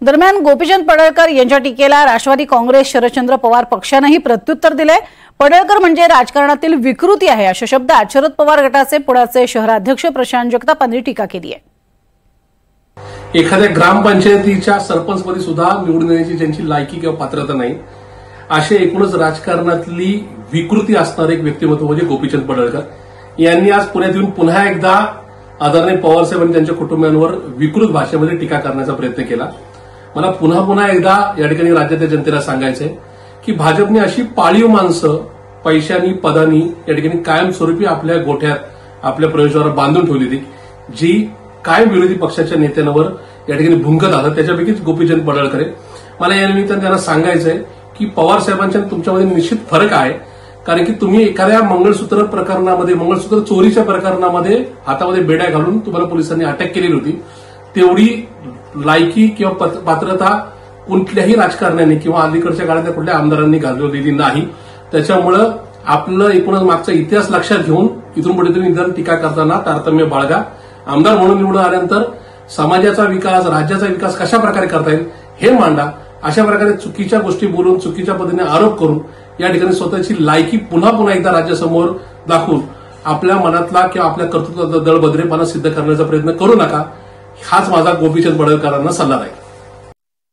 दरम्यान गोपीचंद पडळकर यांच्या टीकेला राष्ट्रवादी काँग्रेस शरदचंद्र पवार पक्षानेही प्रत्युत्तर दिले। पडळकर म्हणजे राजकारणातील विकृती आहे अशा शब्दात शरद पवार गटाचे पुण्याचे शहराध्यक्ष प्रशांत जगताप यांनी टीका केली आहे। एखाद्या ग्रामपंचायतीच्या सरपंचपदी सुद्धा निवडून येण्याची ज्यांची लायकी किंवा पात्रता नाही असे एकूणच राजकारणातली विकृती असणारे एक व्यक्तिमत्व म्हणजे गोपीचंद पडळकर यांनी आज पुण्यात येऊन पुन्हा एकदा आदरणीय पवारसाहेब आणि त्यांच्या कुटुंबियांवर विकृत भाषेमध्ये टीका करण्याचा प्रयत्न केला। मला पुन्हा एकदा या ठिकाणी राज्याच्या जनतेला सांगायचंय की भाजपने अशी पाळीव माणसं पैशांनी पदांनी या ठिकाणी कायमस्वरूपी आपल्या गोठ्यात आपल्या प्रवेशद्वारावर बांधून ठेवली होती, जी कायम विरोधी पक्षाच्या नेत्यांवर या ठिकाणी भुंकत आलं। त्याच्यापैकीच गोपीचंद पडळकर आहे। मला या निमित्ताने त्यांना सांगायचंय की पवार साहेबांच्या तुमच्यामध्ये निश्चित फरक आहे, कारण की तुम्ही एखाद्या मंगळसूत्र प्रकरणामध्ये मंगळसूत्र चोरीच्या प्रकरणामध्ये हातामध्ये बेड्या घालून तुम्हाला पोलिसांनी अटक केलेली होती। तेवढी लायकी किंवा पात्रता कुठल्याही राजकारण्याने किंवा अलीकडच्या काळातल्या कुठल्या आमदारांनी गाजवलेली नाही। त्याच्यामुळे आपलं एकूणच मागचा इतिहास लक्षात घेऊन इथून पुढे तुम्ही जर टीका करताना तारतम्य बाळगा। आमदार म्हणून निवडून आल्यानंतर समाजाचा विकास राज्याचा विकास कशा प्रकारे करता येईल हे मांडा। अशा प्रकारे चुकीच्या गोष्टी बोलून चुकीच्या पद्धतीने आरोप करून या ठिकाणी स्वतःची लायकी पुन्हा एकदा राज्यासमोर दाखवून आपल्या मनातला किंवा आपल्या कर्तृत्वाचा दळभद्रेपणा सिद्ध करण्याचा प्रयत्न करू नका। हाच माझा गोपीचंद पडळकरांना सल्ला आहे।